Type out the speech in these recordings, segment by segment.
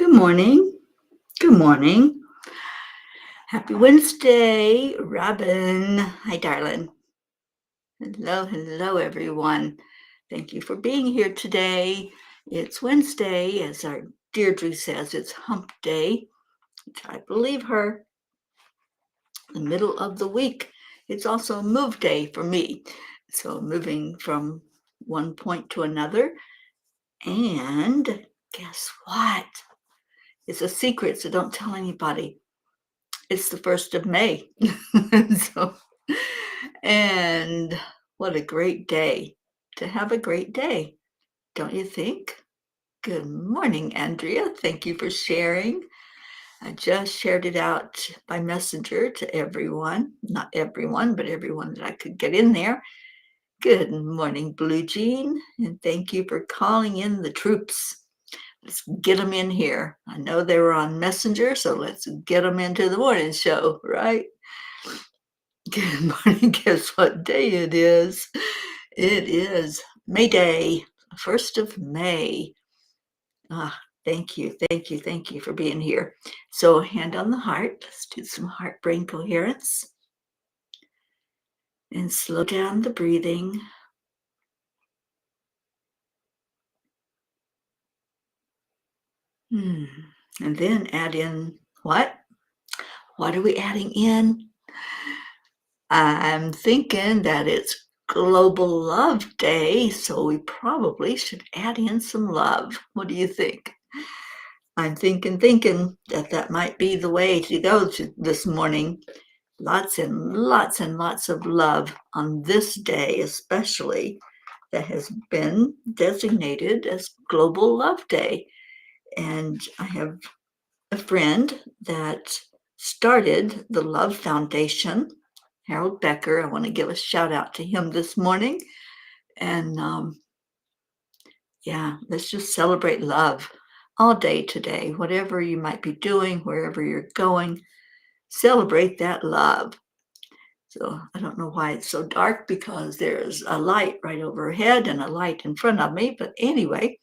Good morning. Good morning. Happy Wednesday, Robin. Hi, darling. Hello, hello, everyone. Thank you for being here today. It's Wednesday, as our Deirdre says, it's hump day, which I believe her. The middle of the week. It's also move day for me. So moving from one point to another. And guess what? It's a secret, so don't tell anybody. It's the 1st of May. So, and what a great day to have a great day, don't you think? Good morning, Andrea. Thank you for sharing. I just shared it out by messenger to everyone, not everyone, but everyone that I could get in there. Good morning, Blue Jean, and thank you for calling in the troops. Let's get them in here. I know they were on Messenger, so let's get them into the morning show, right? Good morning. Guess what day it is? It is May Day, 1st of May. Thank you, thank you, thank you for being here. So hand on the heart. Let's do some heart-brain coherence. And slow down the breathing. And then add in what? What are we adding in? I'm thinking that it's Global Love Day, so we probably should add in some love. What do you think? I'm thinking that might be the way to go this morning. Lots and lots and lots of love on this day, especially, that has been designated as Global Love Day. And I have a friend that started the Love Foundation, Harold Becker. I want to give a shout out to him this morning. And let's just celebrate love all day today. Whatever you might be doing, wherever you're going, celebrate that love. So I don't know why it's so dark, because there's a light right overhead and a light in front of me. But anyway,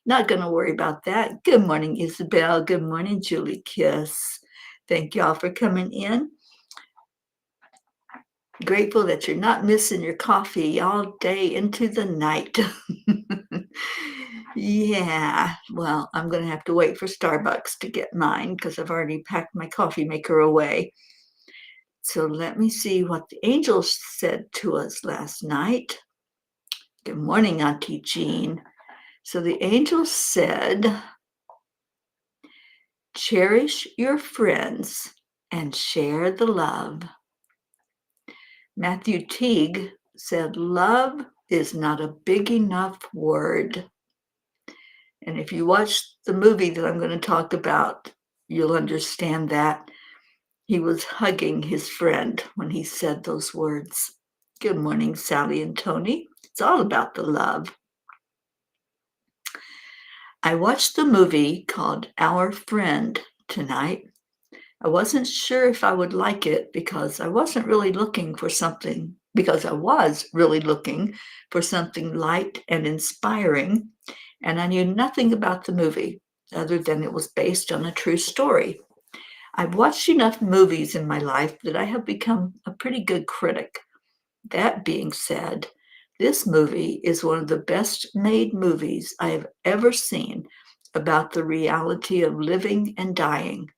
not going to worry about that. Good morning, Isabel. Good morning, Julie Kiss. Thank y'all for coming in. Grateful that you're not missing your coffee all day into the night. Yeah, well, I'm going to have to wait for Starbucks to get mine, because I've already packed my coffee maker away. So let me see what the angels said to us last night. Good morning, Auntie Jean. So the angels said, cherish your friends and share the love. Matthew Teague said, love is not a big enough word. And if you watch the movie that I'm going to talk about, you'll understand that. He was hugging his friend when he said those words. Good morning, Sally and Tony. It's all about the love. I watched the movie called Our Friend tonight. I wasn't sure if I would like it, because I was really looking for something light and inspiring, and I knew nothing about the movie other than it was based on a true story. I've watched enough movies in my life that I have become a pretty good critic. That being said, this movie is one of the best made movies I have ever seen about the reality of living and dying.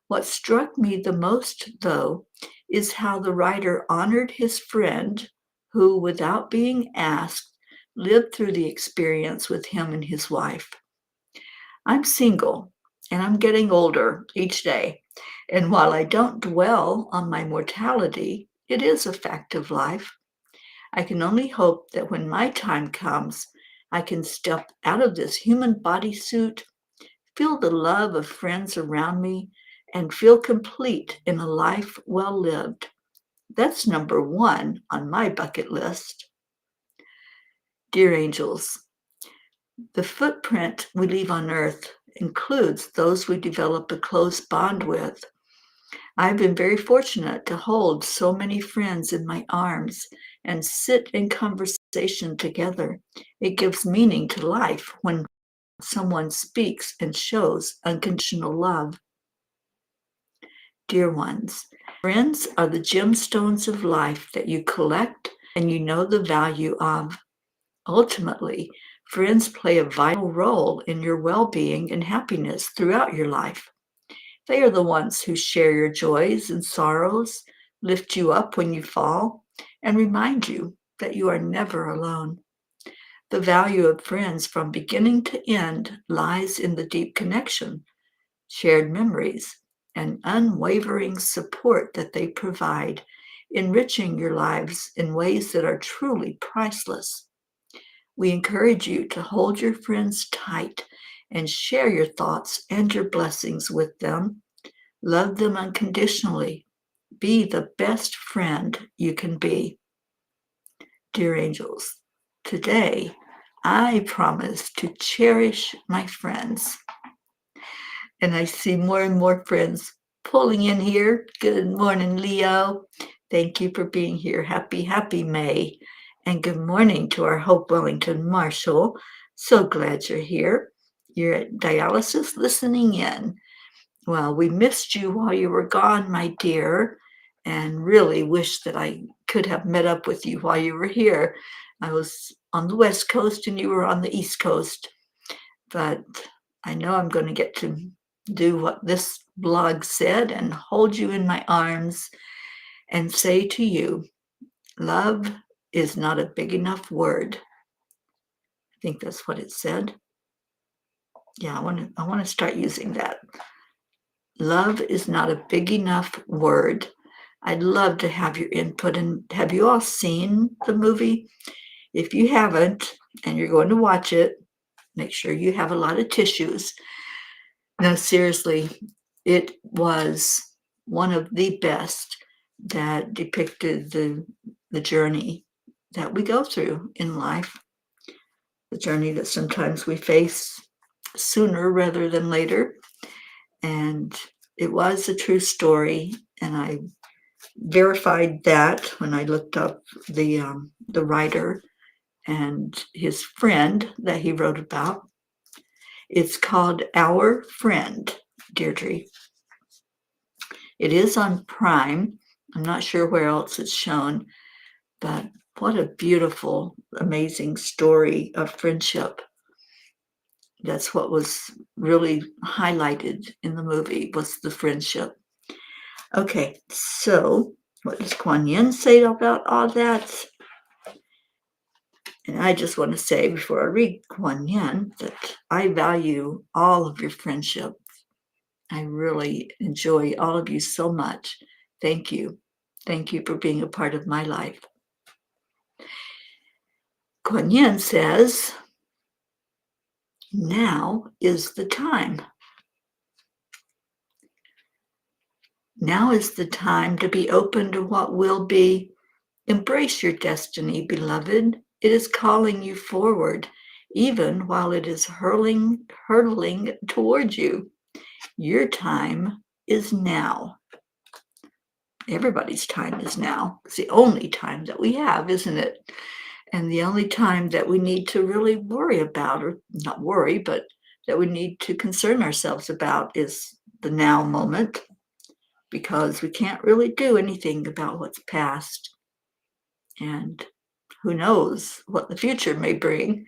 What struck me the most, though, is how the writer honored his friend who, without being asked, lived through the experience with him and his wife. I'm single, and I'm getting older each day. And while I don't dwell on my mortality, it is a fact of life. I can only hope that when my time comes, I can step out of this human bodysuit, feel the love of friends around me, and feel complete in a life well lived. That's number one on my bucket list. Dear angels, the footprint we leave on earth includes those we develop a close bond with. I've been very fortunate to hold so many friends in my arms and sit in conversation together. It gives meaning to life when someone speaks and shows unconditional love. Dear ones, friends are the gemstones of life that you collect and you know the value of. Ultimately, friends play a vital role in your well-being and happiness throughout your life. They are the ones who share your joys and sorrows, lift you up when you fall, and remind you that you are never alone. The value of friends from beginning to end lies in the deep connection, shared memories, and unwavering support that they provide, enriching your lives in ways that are truly priceless. We encourage you to hold your friends tight and share your thoughts and your blessings with them. Love them unconditionally. Be the best friend you can be. Dear angels, today I promise to cherish my friends. And I see more and more friends pulling in here. Good morning, Leo. Thank you for being here. Happy May. And good morning to our Hope Wellington Marshall. So glad you're here. You're at dialysis listening in. Well, we missed you while you were gone, my dear, and really wish that I could have met up with you while you were here. I was on the West Coast and you were on the East Coast, but I know I'm going to get to do what this blog said and hold you in my arms and say to you, love is not a big enough word. I think that's what it said. Yeah, I want to start using that. Love is not a big enough word. I'd love to have your input. And have you all seen the movie? If you haven't and you're going to watch it, make sure you have a lot of tissues. No, seriously, it was one of the best that depicted the journey that we go through in life, the journey that sometimes we face sooner rather than later. And it was a true story, and I verified that when I looked up the writer and his friend that he wrote about. It's called Our Friend, Deirdre. It is on Prime. I'm not sure where else it's shown, but what a beautiful, amazing story of friendship. That's what was really highlighted in the movie, was the friendship. Okay, so what does Kuan Yin say about all that? And I just want to say before I read Kuan Yin that I value all of your friendship. I really enjoy all of you so much. Thank you. Thank you for being a part of my life. Kuan Yin says, now is the time. Now is the time to be open to what will be. Embrace your destiny, beloved. It is calling you forward, even while it is hurtling towards you. Your time is now. Everybody's time is now. It's the only time that we have, isn't it? And the only time that we need to really worry about, or not worry, but that we need to concern ourselves about is the now moment, because we can't really do anything about what's past. And who knows what the future may bring.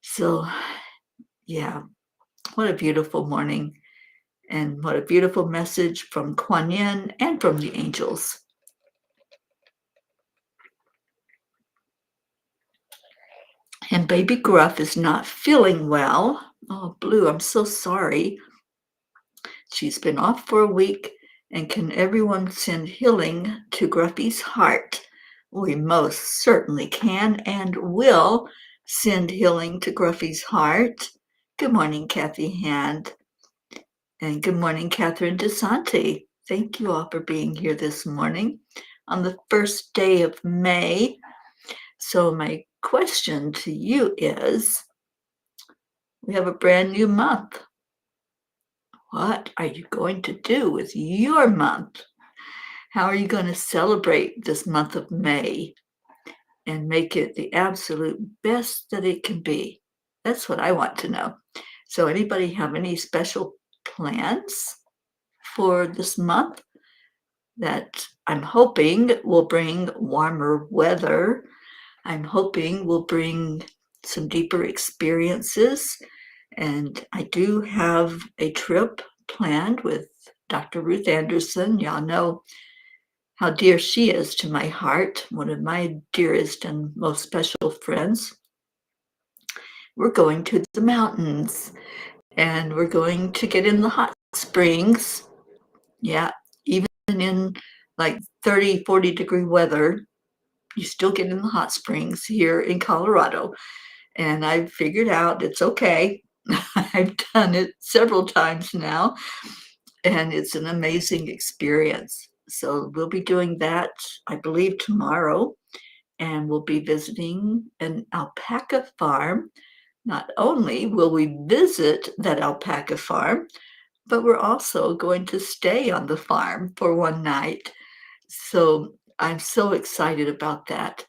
So, yeah, what a beautiful morning. And what a beautiful message from Kuan Yin and from the angels. And baby Gruff is not feeling well. Oh, Blue, I'm so sorry. She's been off for a week. And can everyone send healing to Gruffy's heart? We most certainly can and will send healing to Gruffy's heart. Good morning, Kathy Hand. And good morning, Catherine DeSanti. Thank you all for being here this morning on the first day of May. So my question to you is, we have a brand new month. What are you going to do with your month? How are you going to celebrate this month of May and make it the absolute best that it can be? That's what I want to know. So anybody have any special plans for this month that I'm hoping will bring warmer weather? I'm hoping will bring some deeper experiences. And I do have a trip planned with Dr. Ruth Anderson. Y'all know how dear she is to my heart, one of my dearest and most special friends. We're going to the mountains and we're going to get in the hot springs. Yeah, even in like 30, 40-degree weather, you still get in the hot springs here in Colorado. And I've figured out it's okay. I've done it several times now, and it's an amazing experience. So we'll be doing that, I believe, tomorrow, and we'll be visiting an alpaca farm. Not only will we visit that alpaca farm, but we're also going to stay on the farm for one night. So I'm so excited about that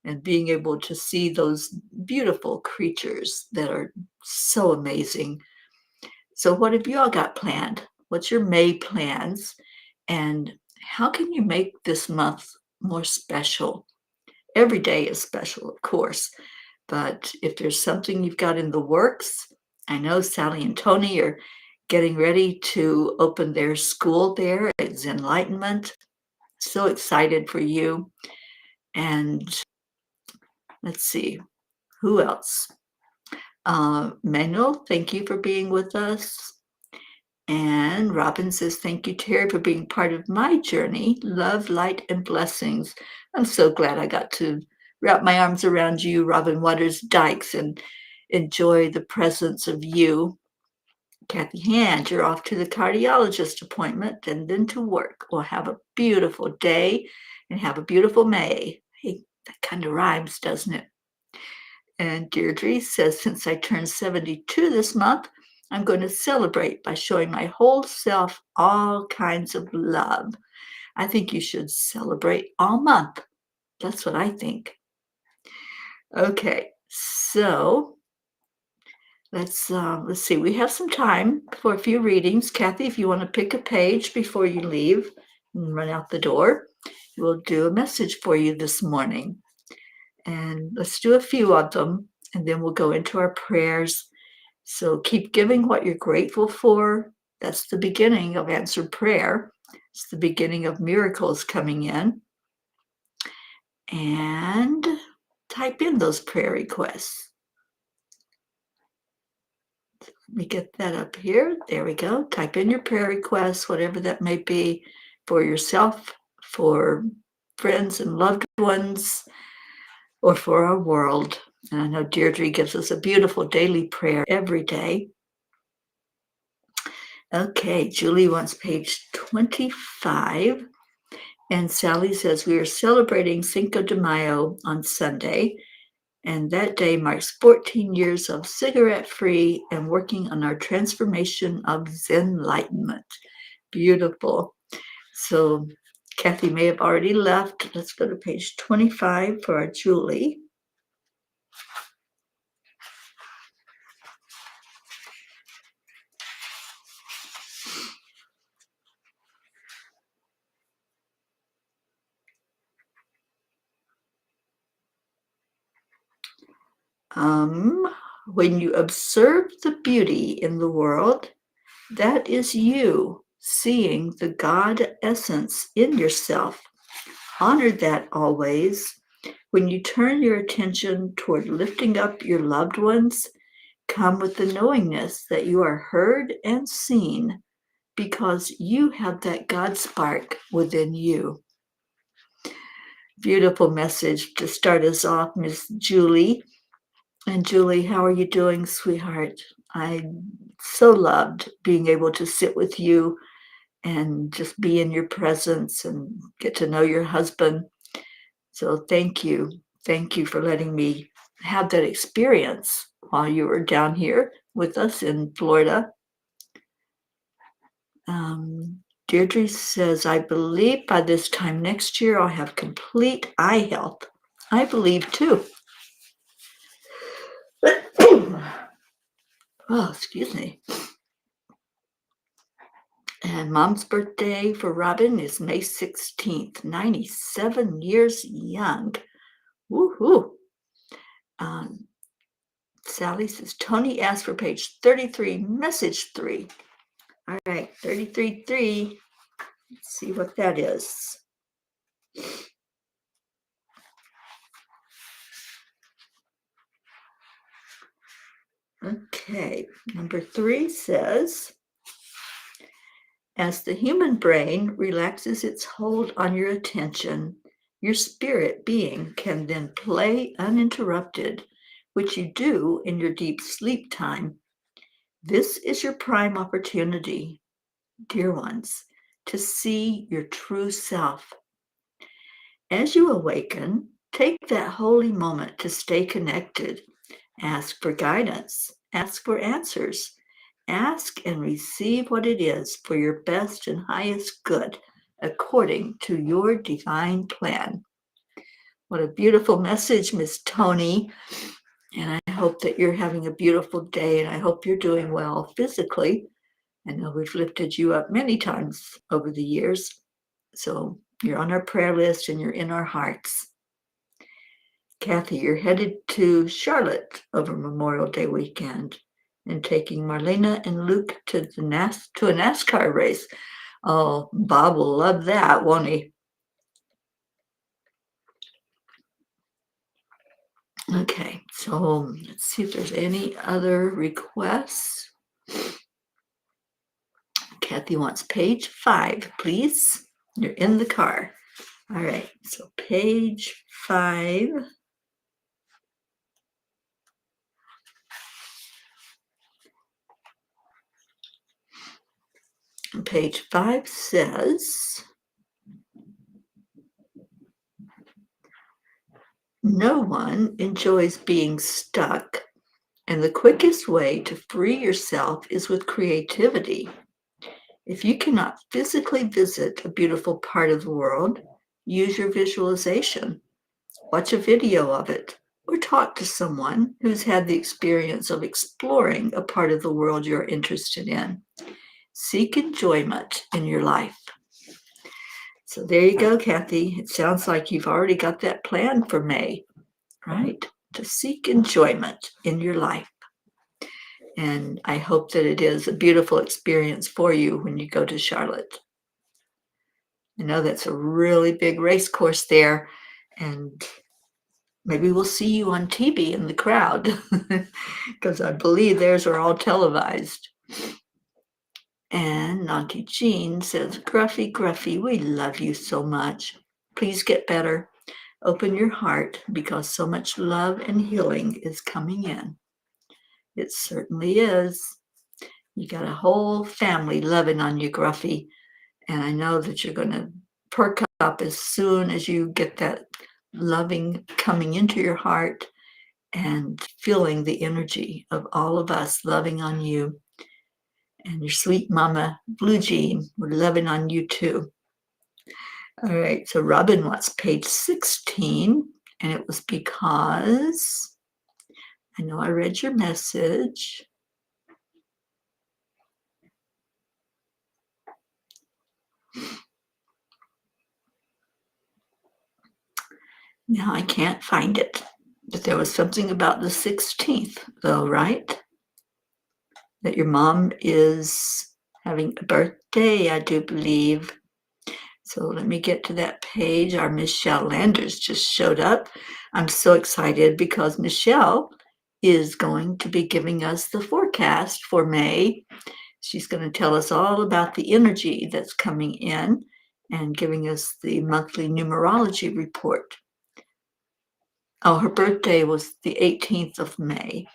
and being able to see those beautiful creatures that are so amazing. So what have you all got planned? What's your May plans? And how can you make this month more special? Every day is special, of course, but if there's something you've got in the works, I know Sally and Tony are getting ready to open their school there at Enlightenment. So excited for you. And let's see, who else? Manuel, thank you for being with us. And Robin says, thank you, Teri, for being part of my journey. Love, light, and blessings. I'm so glad I got to wrap my arms around you, Robin Waters Dykes, and enjoy the presence of you. Kathy Hand, you're off to the cardiologist appointment and then to work. Well, have a beautiful day and have a beautiful May. Hey, that kind of rhymes, doesn't it? And Deirdre says, since I turned 72 this month, I'm going to celebrate by showing my whole self all kinds of love. I think you should celebrate all month. That's what I think. Okay, so let's see. We have some time for a few readings. Kathy, if you want to pick a page before you leave and run out the door, we'll do a message for you this morning. And let's do a few of them, and then we'll go into our prayers. So keep giving what you're grateful for. That's the beginning of answered prayer. It's the beginning of miracles coming in. And type in those prayer requests. Let me get that up here. There we go. Type in your prayer requests, whatever that may be, for yourself, for friends and loved ones, or for our world. And I know Deirdre gives us a beautiful daily prayer every day. Okay, Julie wants page 25. And Sally says, we are celebrating Cinco de Mayo on Sunday. And that day marks 14 years of cigarette-free and working on our transformation of Zenlightenment. Beautiful. So Kathy may have already left. Let's go to page 25 for our Julie. When you observe the beauty in the world, that is you seeing the God essence in yourself. Honor that always. When you turn your attention toward lifting up your loved ones, come with the knowingness that you are heard and seen because you have that God spark within you. Beautiful message to start us off, Miss Julie. And Julie, how are you doing, sweetheart? I so loved being able to sit with you and just be in your presence and get to know your husband. So thank you. Thank you for letting me have that experience while you were down here with us in Florida. Deirdre says, I believe by this time next year I'll have complete eye health. I believe too. Oh, excuse me. And Mom's birthday for Robin is May 16th, 97 years young. Woohoo! Sally says, Tony asked for page 33, message 3. All right, 33.3. Let's see what that is. Okay, number 3 says, as the human brain relaxes its hold on your attention, your spirit being can then play uninterrupted, which you do in your deep sleep time. This is your prime opportunity, dear ones, to see your true self. As you awaken, take that holy moment to stay connected. Ask for guidance, ask for answers, ask and receive what it is for your best and highest good, according to your divine plan. What a beautiful message, Miss Tony. And I hope that you're having a beautiful day, and I hope you're doing well physically. I know we've lifted you up many times over the years. So you're on our prayer list and you're in our hearts. Kathy, you're headed to Charlotte over Memorial Day weekend and taking Marlena and Luke to a NASCAR race. Oh, Bob will love that, won't he? Okay, so let's see if there's any other requests. Kathy wants page 5, please. You're in the car. All right, so page 5. Page 5 says, no one enjoys being stuck, and the quickest way to free yourself is with creativity. If you cannot physically visit a beautiful part of the world, use your visualization. Watch a video of it, or talk to someone who's had the experience of exploring a part of the world you're interested in. Seek enjoyment in your life. So there you go, Kathy. It sounds like you've already got that plan for May, right? To seek enjoyment in your life. And I hope that it is a beautiful experience for you when you go to Charlotte. I know that's a really big race course there, and maybe we'll see you on TV in the crowd, because I believe theirs are all televised. And Auntie Jean says, Gruffy, we love you so much. Please get better. Open your heart, because so much love and healing is coming in. It certainly is. You got a whole family loving on you, Gruffy. And I know that you're going to perk up as soon as you get that loving coming into your heart and feeling the energy of all of us loving on you. And your sweet mama, Blue Jean, we're loving on you too. All right, so Robin wants page 16, and it was because I know I read your message. Now I can't find it, but there was something about the 16th, though, right? That your mom is having a birthday, I do believe. So let me get to that page. Our Michelle Landers just showed up. I'm so excited because Michelle is going to be giving us the forecast for May. She's going to tell us all about the energy that's coming in and giving us the monthly numerology report. Oh, her birthday was the 18th of May.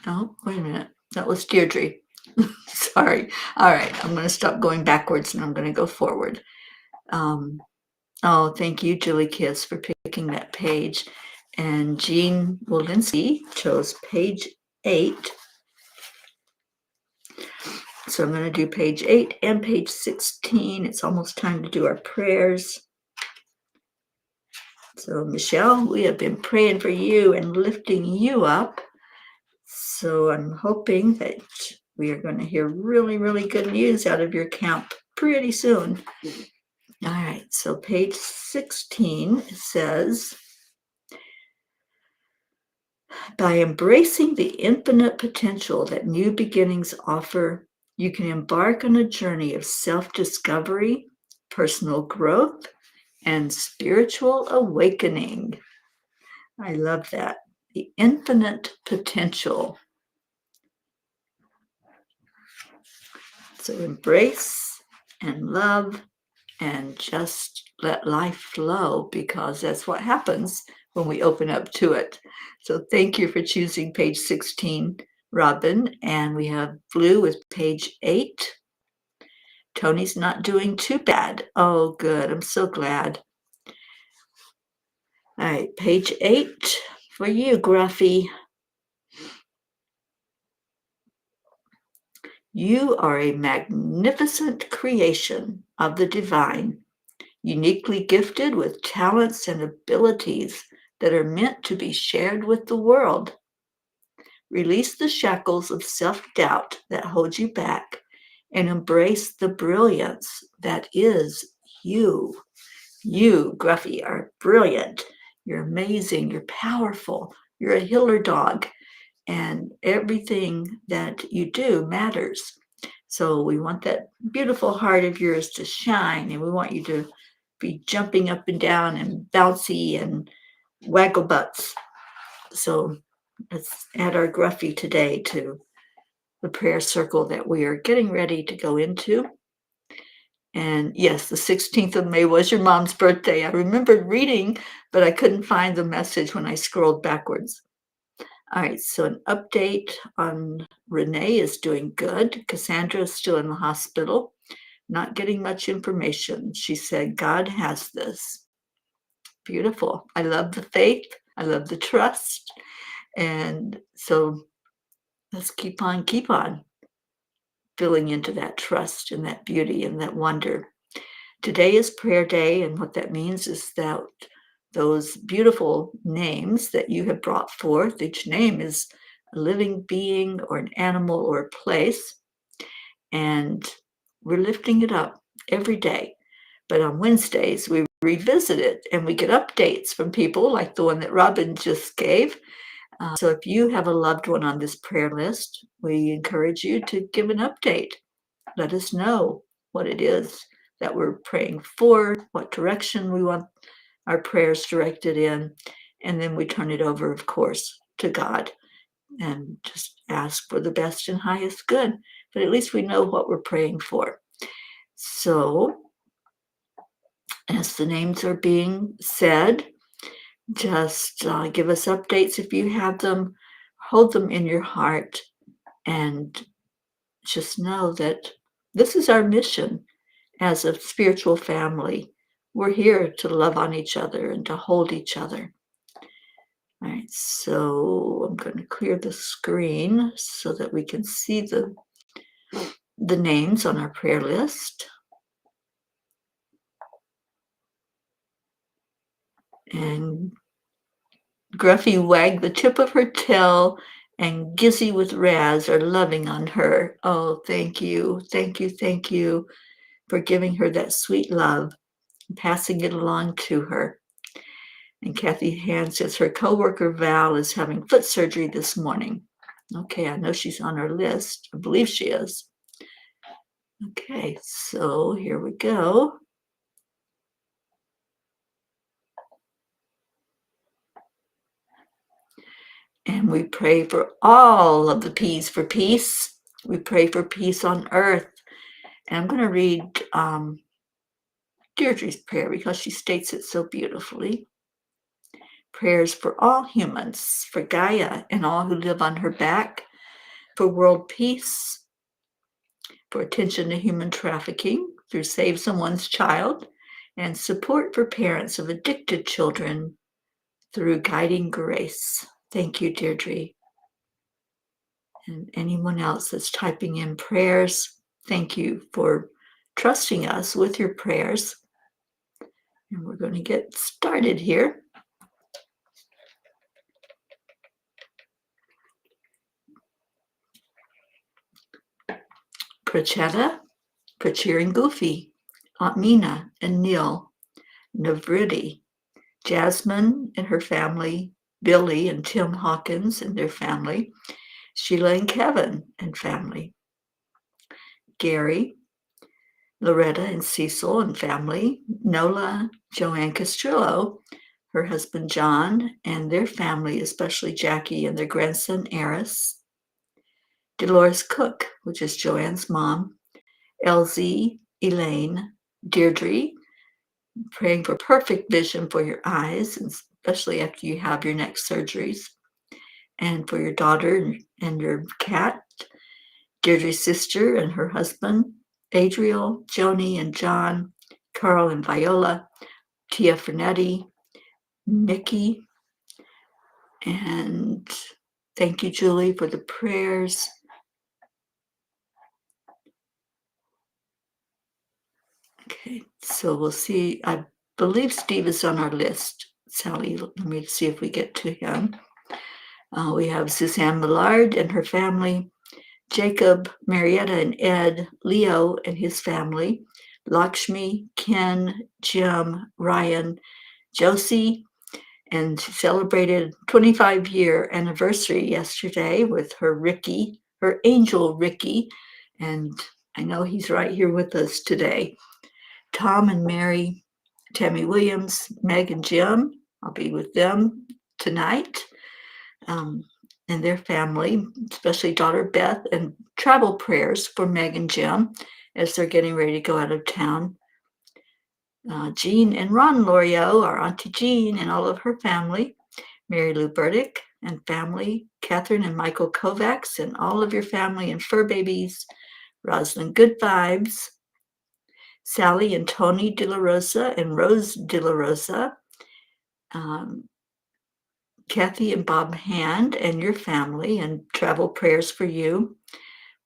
Oh, wait a minute. That was Deirdre. Sorry. All right. I'm going to stop going backwards and I'm going to go forward. Oh, thank you, Julie Kiss, for picking that page. And Jean Walensky chose page 8. So I'm going to do page 8 and page 16. It's almost time to do our prayers. So, Michelle, we have been praying for you and lifting you up. So I'm hoping that we are going to hear really, really good news out of your camp pretty soon. All right, so page 16 says, by embracing the infinite potential that new beginnings offer, you can embark on a journey of self-discovery, personal growth, and spiritual awakening. I love that. The infinite potential. So embrace and love and just let life flow, because that's what happens when we open up to it. So thank you for choosing page 16, Robin. And we have Blue with page 8. Tony's not doing too bad. Oh, good. I'm so glad. All right, page 8 for you, Gruffy. You are a magnificent creation of the divine, uniquely gifted with talents and abilities that are meant to be shared with the world. Release the shackles of self-doubt that hold you back and embrace the brilliance that is you. You, Gruffy, are brilliant. You're amazing. You're powerful. You're a healer dog. And everything that you do matters. So we want that beautiful heart of yours to shine, and we want you to be jumping up and down and bouncy and waggle butts. So let's add our Gruffy today to the prayer circle that we are getting ready to go into. And yes, the 16th of May was your mom's birthday. I remembered reading, but I couldn't find the message when I scrolled backwards. All right, so an update on Renee is doing good. Cassandra is still in the hospital, not getting much information. She said, God has this. Beautiful. I love the faith. I love the trust. And so let's keep on filling into that trust and that beauty and that wonder. Today is prayer day, and what that means is that those beautiful names that you have brought forth, each name is a living being or an animal or a place, and we're lifting it up every day. But on Wednesdays, we revisit it and we get updates from people like the one that Robin just gave. So if you have a loved one on this prayer list, we encourage you to give an update. Let us know what it is that we're praying for, what direction we want our prayers directed in, and then we turn it over, of course, to God and just ask for the best and highest good. But at least we know what we're praying for. So as the names are being said, just give us updates if you have them. Hold them in your heart and just know that this is our mission as a spiritual family. We're here to love on each other and to hold each other. All right, so I'm going to clear the screen so that we can see the names on our prayer list. And Gruffy wagged the tip of her tail, and Gizzy with Raz are loving on her. Oh, thank you, thank you, thank you for giving her that sweet love and passing it along to her. And Kathy Hand says her coworker Val is having foot surgery this morning. Okay, I know she's on our list. I believe she is. Okay, so here we go. And we pray for all of the P's for peace. We pray for peace on earth. And I'm going to read Deirdre's prayer because she states it so beautifully. Prayers for all humans, for Gaia and all who live on her back, for world peace, for attention to human trafficking through Save Someone's Child, and support for parents of addicted children through Guiding Grace. Thank you, Deirdre. And anyone else that's typing in prayers, thank you for trusting us with your prayers. And we're going to get started here. Crachetta, Prachir and Goofy, Aunt Mina and Neil, Navriti, Jasmine and her family, Billy and Tim Hawkins and their family, Sheila and Kevin and family, Gary, Loretta and Cecil and family, Nola, Joanne Castrillo, her husband John and their family, especially Jackie and their grandson Eris, Dolores Cook, which is Joanne's mom, Elsie, Elaine, Deirdre, praying for perfect vision for your eyes, especially after you have your next surgeries, and for your daughter and your cat, Deirdre's sister and her husband, Adriel, Joni and John, Carl and Viola, Tia Fernetti, Nikki, and thank you, Julie, for the prayers. Okay, so we'll see. I believe Steve is on our list. Sally, let me see if we get to him. We have Suzanne Millard and her family, Jacob, Marietta and Ed, Leo and his family, Lakshmi, Ken, Jim, Ryan, Josie, and celebrated 25-year anniversary yesterday with her Ricky, her angel Ricky, and I know he's right here with us today. Tom and Mary, Tammy Williams, Meg and Jim, I'll be with them tonight, and their family, especially daughter Beth, and travel prayers for Meg and Jim as they're getting ready to go out of town. Jean and Ron Lorio, our Auntie Jean and all of her family, Mary Lou Burdick and family, Catherine and Michael Kovacs and all of your family and fur babies, Rosalind Good Vibes, Sally and Tony De La Rosa and Rose De La Rosa, Kathy and Bob Hand and your family and travel prayers for you,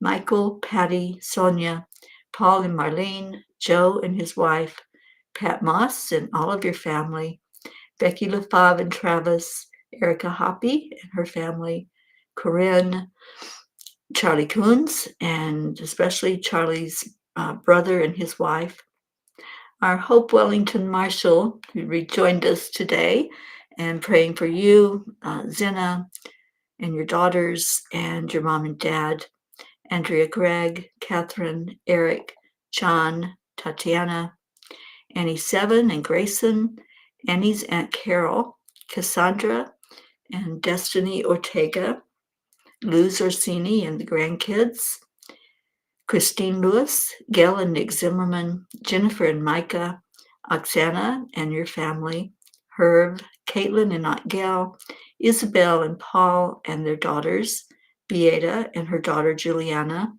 Michael, Patty, Sonia, Paul and Marlene, Joe and his wife, Pat Moss and all of your family, Becky LaFave and Travis, Erica Hoppy and her family, Corinne, Charlie Coons, and especially Charlie's brother and his wife, our Hope Wellington Marshall, who rejoined us today, and praying for you, Zena, and your daughters, and your mom and dad, Andrea Gregg, Catherine, Eric, John, Tatiana, Annie Seven and Grayson, Annie's Aunt Carol, Cassandra, and Destiny Ortega, Luz Orsini and the grandkids, Christine Lewis, Gail and Nick Zimmerman, Jennifer and Micah, Oksana and your family, Herb, Caitlin and Aunt Gail, Isabel and Paul and their daughters, Beata and her daughter Juliana,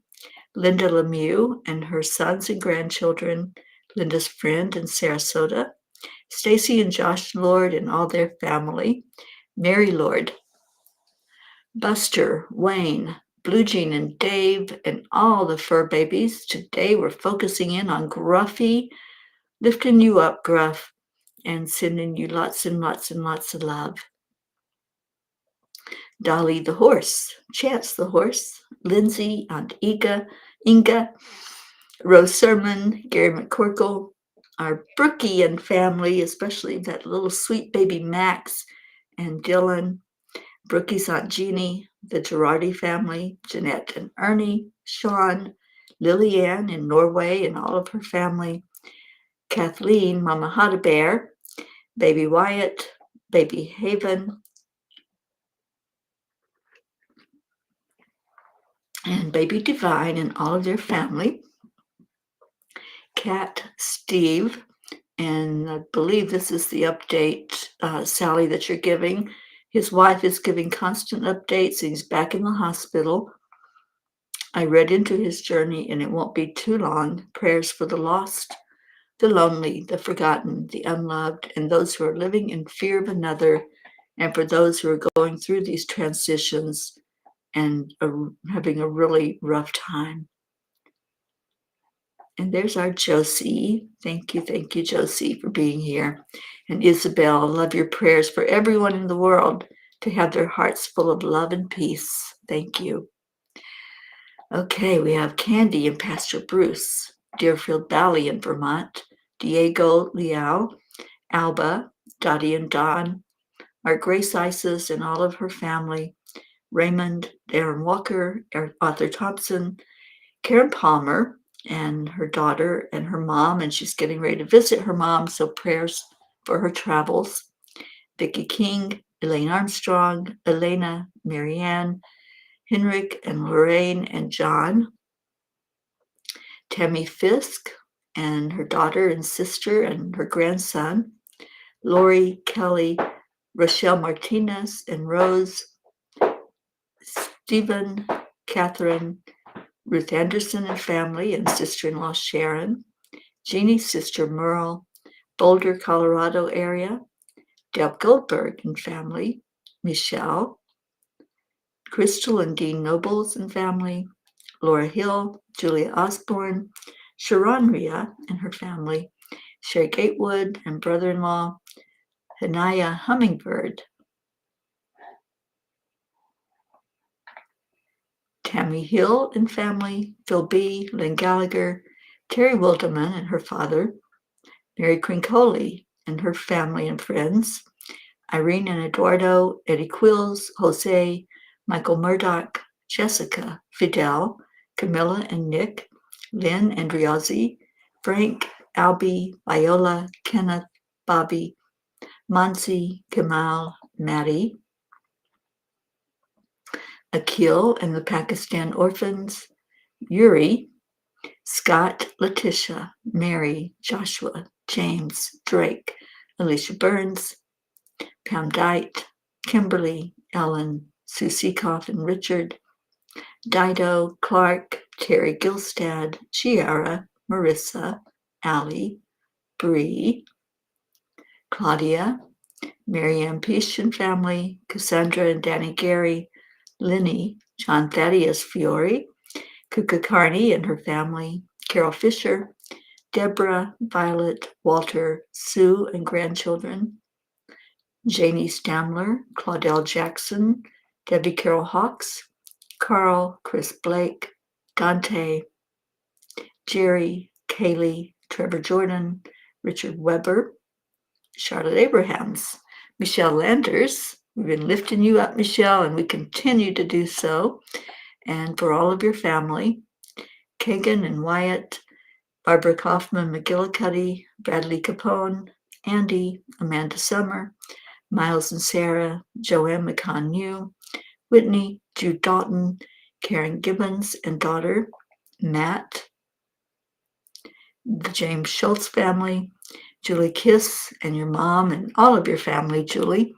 Linda Lemieux and her sons and grandchildren, Linda's friend in Sarasota, Stacy and Josh Lord and all their family, Mary Lord, Buster, Wayne, Blue Jean and Dave, and all the fur babies. Today we're focusing in on Gruffy, lifting you up, Gruff, and sending you lots and lots and lots of love. Dolly the horse, Chance the horse, Lindsay, Aunt Inga, Rose Sermon, Gary McCorkle, our Brookie and family, especially that little sweet baby Max and Dylan, Brookie's Aunt Jeannie, the Girardi family, Jeanette and Ernie, Sean, Lillian in Norway and all of her family, Kathleen, Mama Hada Bear, baby Wyatt, baby Haven, and baby Divine and all of their family, Kat, Steve, and I believe this is the update, Sally, that you're giving. His wife is giving constant updates. He's back in the hospital. I read into his journey, and it won't be too long. Prayers for the lost, the lonely, the forgotten, the unloved, and those who are living in fear of another, and for those who are going through these transitions and are having a really rough time. And there's our Josie. Thank you, Josie, for being here. And Isabel, love your prayers for everyone in the world to have their hearts full of love and peace. Thank you. Okay, we have Candy and Pastor Bruce, Deerfield Valley in Vermont, Diego Leal, Alba, Dottie and Don, our Grace Isis and all of her family, Raymond, Darren Walker, Arthur Thompson, Karen Palmer, and her daughter and her mom, and she's getting ready to visit her mom, so prayers for her travels. Vicki King, Elaine Armstrong, Elena, Marianne, Henrik and Lorraine and John, Tammy Fisk and her daughter and sister and her grandson, Lori, Kelly, Rochelle Martinez and Rose, Stephen, Catherine, Ruth Anderson and family and sister-in-law Sharon, Jeannie's sister Merle, Boulder, Colorado area, Deb Goldberg and family, Michelle, Crystal and Dean Nobles and family, Laura Hill, Julia Osborne, Sharon Ria and her family, Sherry Gatewood and brother-in-law, Hanaya Hummingbird, Tammy Hill and family, Phil B., Lynn Gallagher, Terry Wilderman and her father, Mary Crincoli and her family and friends, Irene and Eduardo, Eddie Quills, Jose, Michael Murdoch, Jessica, Fidel, Camilla and Nick, Lynn Andriozzi, Frank, Albie, Viola, Kenneth, Bobby, Mansi, Kamal, Maddie, Akil and the Pakistan orphans, Yuri, Scott, Letitia, Mary, Joshua, James, Drake, Alicia Burns, Pam Dite, Kimberly, Ellen, Sue Seekoff and Richard, Dido, Clark, Terry Gilstad, Chiara, Marissa, Allie, Bree, Claudia, Marianne Peach and family, Cassandra and Danny Gary, Linny, John Thaddeus Fiore, Kuka Carney and her family, Carol Fisher, Deborah, Violet, Walter, Sue and grandchildren, Janie Stamler, Claudel Jackson, Debbie Carol Hawks, Carl, Chris Blake, Dante, Jerry, Kaylee, Trevor Jordan, Richard Weber, Charlotte Abrahams, Michelle Landers. We've been lifting you up, Michelle, and we continue to do so. And for all of your family, Kagan and Wyatt, Barbara Kaufman McGillicuddy, Bradley Capone, Andy, Amanda Summer, Miles and Sarah, Joanne McCann New, Whitney, Jude Dalton, Karen Gibbons and daughter, Matt, the James Schultz family, Julie Kiss and your mom and all of your family, Julie,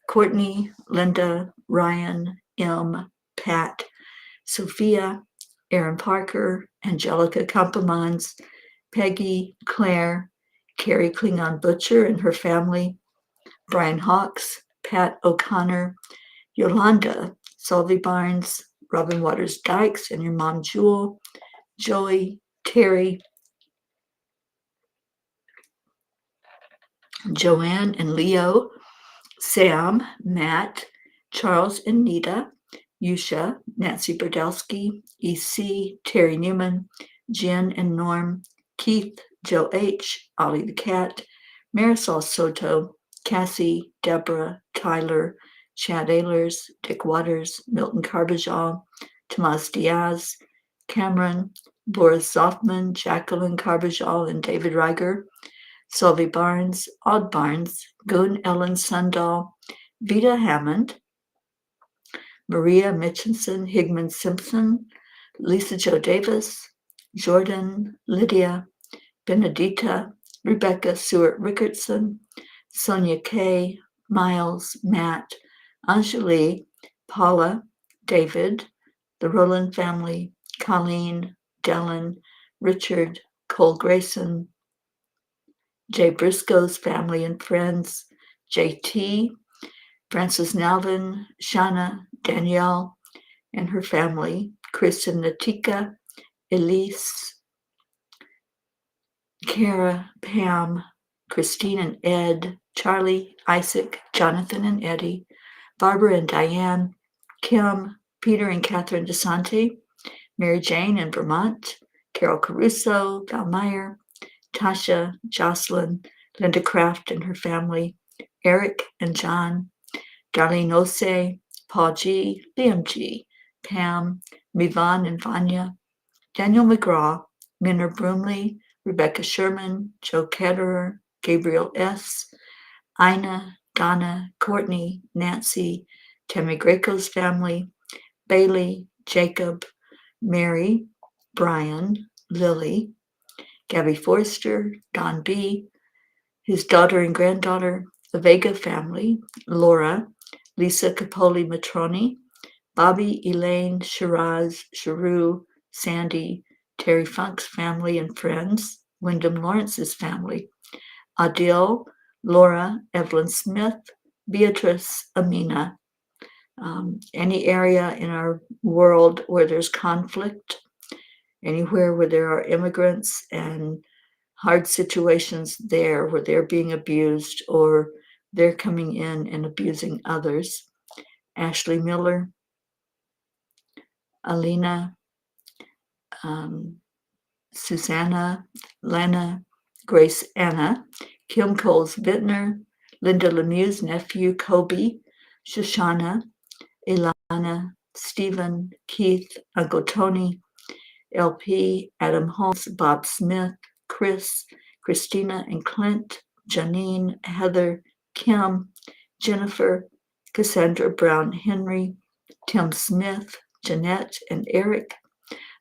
Courtney, Linda, Ryan, M, Pat, Sophia, Aaron Parker, Angelica Kampemans, Peggy, Claire, Carrie Klingon Butcher and her family, Brian Hawks, Pat O'Connor, Yolanda, Solvay Barnes, Robin Waters Dykes and your mom Jewel, Joey, Terry, Joanne and Leo, Sam, Matt, Charles and Nita, Yusha, Nancy Berdowski, EC, Terry Newman, Jen and Norm, Keith, Joe H., Ollie the Cat, Marisol Soto, Cassie, Deborah, Tyler, Chad Ehlers, Dick Waters, Milton Carbajal, Tomas Diaz, Cameron, Boris Zoffman, Jacqueline Carbajal, and David Reiger, Sylvie Barnes, Odd Barnes, Goon Ellen Sundahl, Vita Hammond, Maria Mitchinson, Higman Simpson, Lisa Jo Davis, Jordan, Lydia, Benedita, Rebecca Stewart Rickardson, Sonia Kay, Miles, Matt, Anjali, Paula, David, the Rowland family, Colleen, Dellen, Richard, Cole Grayson, Jay Briscoe's family and friends, JT, Francis Nalvin, Shauna, Danielle, and her family, Chris and Natika, Elise, Kara, Pam, Christine and Ed, Charlie, Isaac, Jonathan and Eddie, Barbara and Diane, Kim, Peter and Catherine DeSante, Mary Jane in Vermont, Carol Caruso, Val Meyer, Tasha, Jocelyn, Linda Kraft and her family, Eric and John, Darlene Ose, Paul G., Liam G., Pam, Mivan and Vanya, Daniel McGraw, Minna Broomley, Rebecca Sherman, Joe Ketterer, Gabriel S., Ina, Donna, Courtney, Nancy, Tammy Greco's family, Bailey, Jacob, Mary, Brian, Lily, Gabby Forster, Don B., his daughter and granddaughter, the Vega family, Laura, Lisa Capoli Matroni, Bobby, Elaine, Shiraz, Sharu, Sandy, Terry Funk's family and friends, Wyndham Lawrence's family, Adil, Laura, Evelyn Smith, Beatrice, Amina. Any area in our world where there's conflict, anywhere where there are immigrants and hard situations there where they're being abused or they're coming in and abusing others. Ashley Miller, Alina, um, Susanna, Lena, Grace Anna, Kim Coles Bittner, Linda Lemieux's nephew Kobe, Shoshana, Ilana, Stephen, Keith, Uncle Tony, LP, Adam Holmes, Bob Smith, Chris, Christina and Clint, Janine, Heather, Kim, Jennifer, Cassandra Brown Henry, Tim Smith, Jeanette and Eric,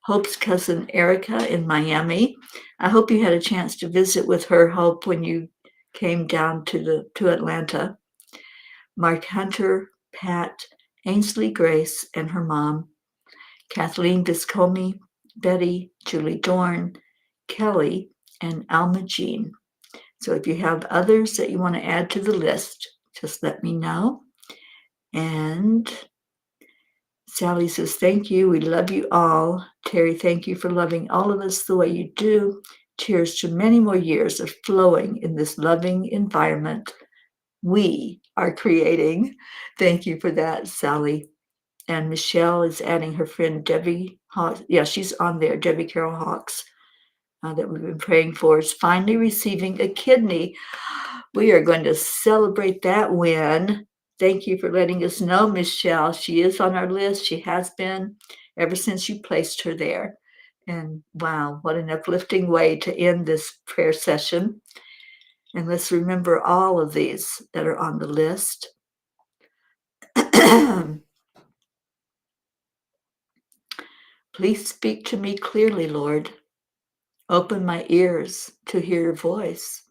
Hope's cousin Erica in Miami. I hope you had a chance to visit with her, Hope, when you came down to Atlanta. Mark Hunter, Pat, Ainsley Grace and her mom, Kathleen Viscomi, Betty, Julie Dorn, Kelly, and Alma Jean. So if you have others that you want to add to the list, just let me know. And Sally says, thank you. We love you all. Teri, thank you for loving all of us the way you do. Cheers to many more years of flowing in this loving environment we are creating. Thank you for that, Sally. And Michelle is adding her friend Debbie Hawks. Yeah, she's on there. Debbie Carol Hawks, that we've been praying for, is finally receiving a kidney. We are going to celebrate that win. Thank you for letting us know, Michelle. She is on our list. She has been ever since you placed her there. And wow, what an uplifting way to end this prayer session. And let's remember all of these that are on the list. Please speak to me clearly, Lord. Open my ears to hear your voice.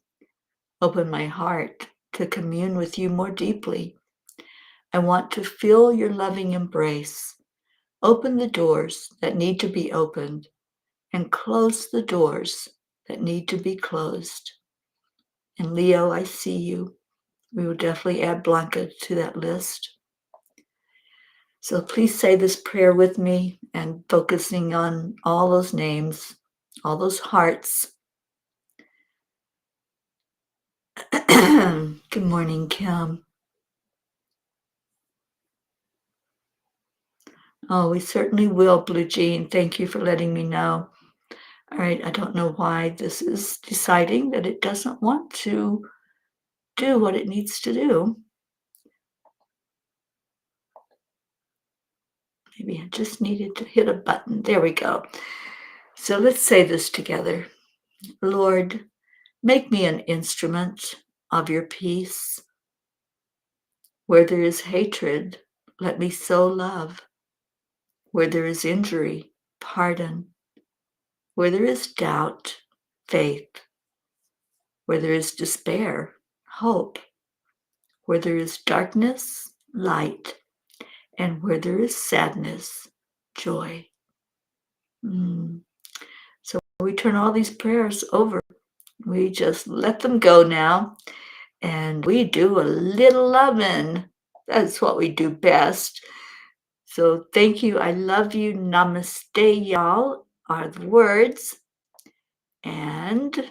Open my heart to commune with you more deeply. I want to feel your loving embrace. Open the doors that need to be opened and close the doors that need to be closed. And Leo, I see you. We will definitely add Blanca to that list. So please say this prayer with me and focusing on all those names, all those hearts. Good morning, Kim. Oh, we certainly will, Blue Jean. Thank you for letting me know. All right, I don't know why this is deciding that it doesn't want to do what it needs to do. Maybe I just needed to hit a button. There we go. So let's say this together. Lord, make me an instrument of your peace. Where there is hatred, let me sow love. Where there is injury, pardon. Where there is doubt, faith. Where there is despair, hope. Where there is darkness, light. And where there is sadness, joy. So we turn all these prayers over. We just let them go now. And we do a little loving. That's what we do best. So thank you. I love you. Namaste, y'all, are the words. And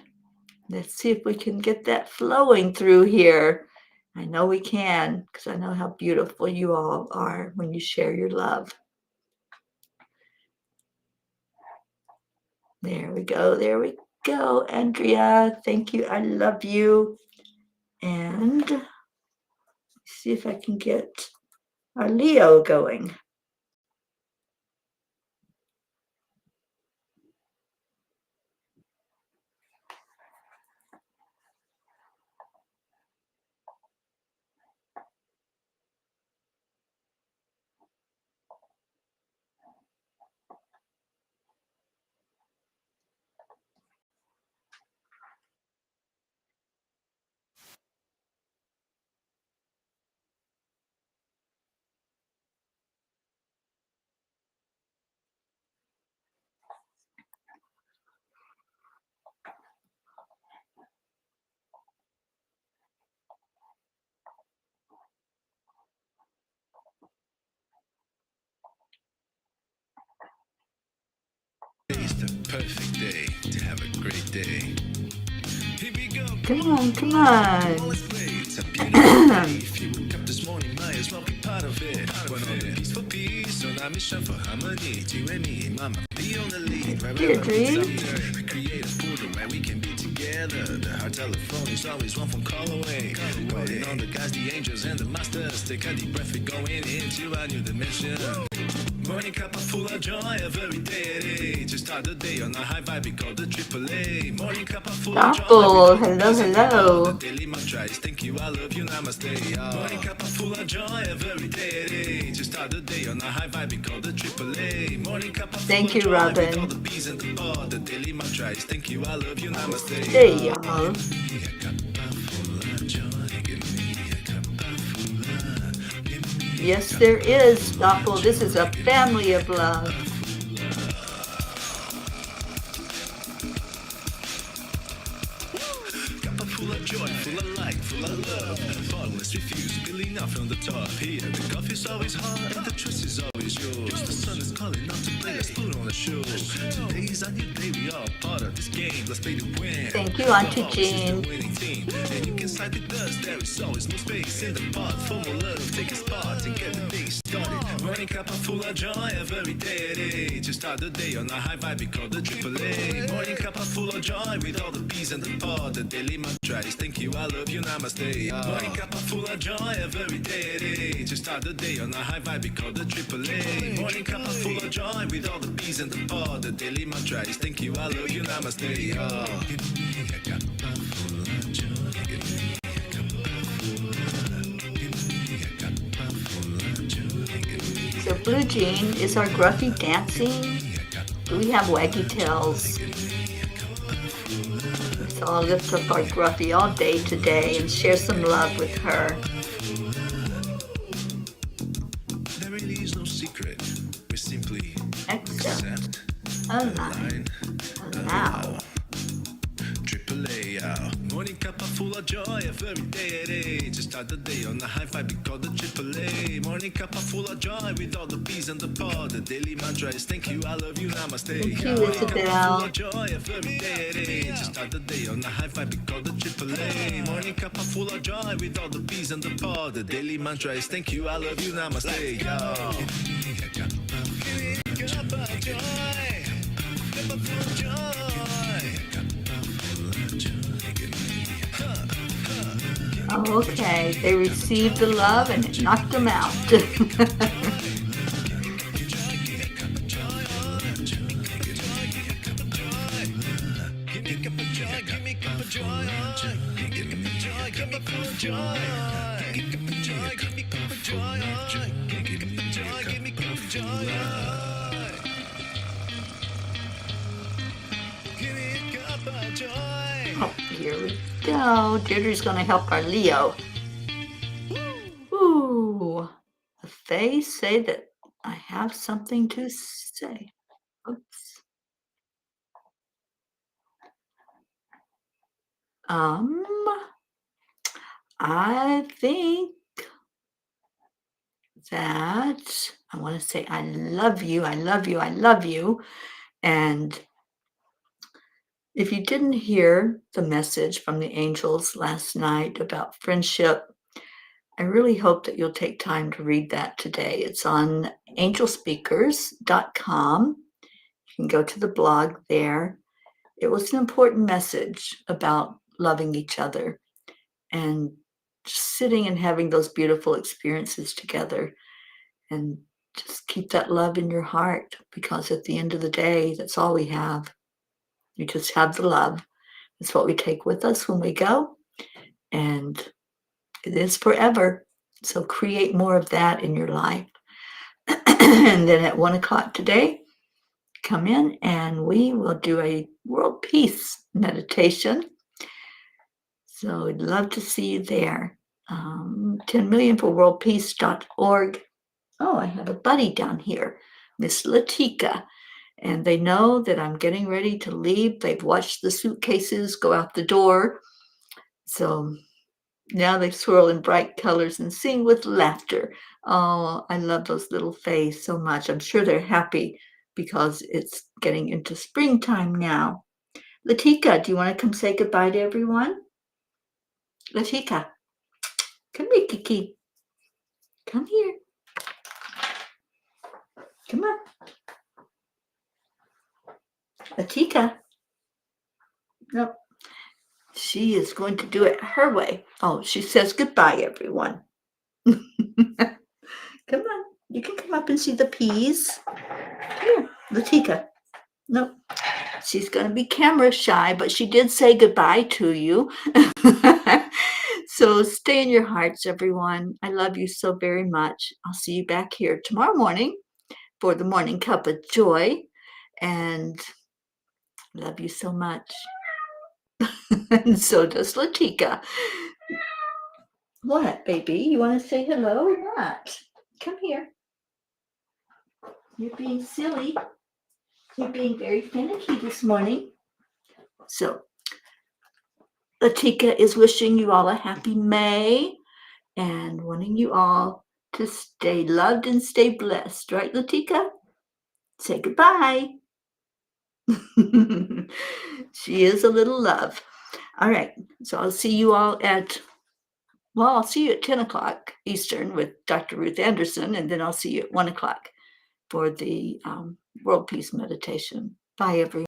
let's see if we can get that flowing through here. I know we can, because I know how beautiful you all are when you share your love. There we go. There we go, Andrea. Thank you. I love you. And see if I can get our Leo going. It's the perfect day to have a great day. Here we go. Come on, come on. It's a beautiful day. If you woke up this morning, might as well be part of it. One on a peaceful peace, on a mission for harmony. You and me, mama, be on the lead. Wherever it's up there, we create a portal where we can be together. The heart telephone is always one phone call away. Calling on the guys, the angels, and the masters. Take a deep breath, we're going into a new dimension. Morning cup full of joy every day. Just start the day on a high vibe, we call the AAA. Morning cup full of joy. Hello, hello. Daily mantra is thank you, I love you, namaste. Morning cup full of joy every day. Just start the day on a high vibe, we call the AAA. Morning cup full Thank you, of joy. Robin. With all the bees and the bar. The daily mantra is thank you, I love you, namaste. Hey, y'all. Yes, there is, Stoppel. This is a family of love. Cup full of joy, full of light, full of love. Bottomless refuse, spilling out from the top. Here, the coffee's always hot and the trust is always yours. The sun is calling out to play, let's put on a show. Today's a new day, we are part of this game. Let's play to win. Thank you, Auntie Jean. Winning team, and you can side with us. There is always no space in the pot for more love. Take a spot and get the day started. Morning cup full of joy every day. Just start the day on a high vibe, we call the AAA. Morning cup full of joy with all the bees and the pod. The daily mantra is thank you, I love you, namaste. Morning cup full of joy every day. Just start the day on a high vibe, we call the AAA. Morning cup full of joy with all the bees and the pod. The daily mantra is thank you, I love you, namaste. So Blue Jean, is our Gruffy dancing? Do we have waggy tails? So I'll lift up our Gruffy all day today and share some love with her. There really is no secret. We simply Accept, align, allow. AAA, morning cup full of joy every day. Just start the day on a high vibe, we call the AAA. Morning cup full of joy with all the bees and the pod. The daily mantra is thank you, I love you, namaste. Thank you, Isabel. Full of joy every day. Just start the day on a high vibe, we call the AAA. Morning cup full of joy with all the bees and the pod. The daily mantra is thank you, I love you, namaste. Cup of joy, cup of joy. Oh, okay, they received the love and it knocked them out. Oh, here we go. Deirdre's going to help our Leo. Ooh, they say that I have something to say. Oops. I think that I want to say I love you, I love you, I love you. And if you didn't hear the message from the angels last night about friendship, I really hope that you'll take time to read that today. It's on angelspeakers.com. You You can go to the blog there. It was an important message about loving each other and just sitting and having those beautiful experiences together, and just keep that love in your heart, because at the end of the day, that's all we have. You just have the love. It's what we take with us when we go, and it is forever. So create more of that in your life. And then at 1:00 today, come in and we will do a world peace meditation. So I'd love to see you there. 10 million for worldpeace.org. Oh, I have a buddy down here, Miss Latika, and they know that I'm getting ready to leave. They've watched the suitcases go out the door. So now they swirl in bright colors and sing with laughter. Oh, I love those little fays so much. I'm sure they're happy because it's getting into springtime now. Latika, do you want to come say goodbye to everyone? Latika, come here, Kiki. Come here. Come on. Latika. Nope. She is going to do it her way. Oh, she says goodbye, everyone. Come on. You can come up and see the peas. Here, Latika. Nope. She's going to be camera shy, but she did say goodbye to you. So stay in your hearts, everyone. I love you so very much. I'll see you back here tomorrow morning for the Morning Cuppa Joy. And love you so much. And so does Latika. What, baby? You want to say hello or not? Come here. You're being silly. You're being very finicky this morning. So, Latika is wishing you all a happy May and wanting you all to stay loved and stay blessed. Right, Latika? Say goodbye. She is a little love. All right. So I'll see you all I'll see you at 10 o'clock Eastern with Dr. Ruth Anderson, and then I'll see you at 1 o'clock for the World Peace Meditation. Bye, everyone.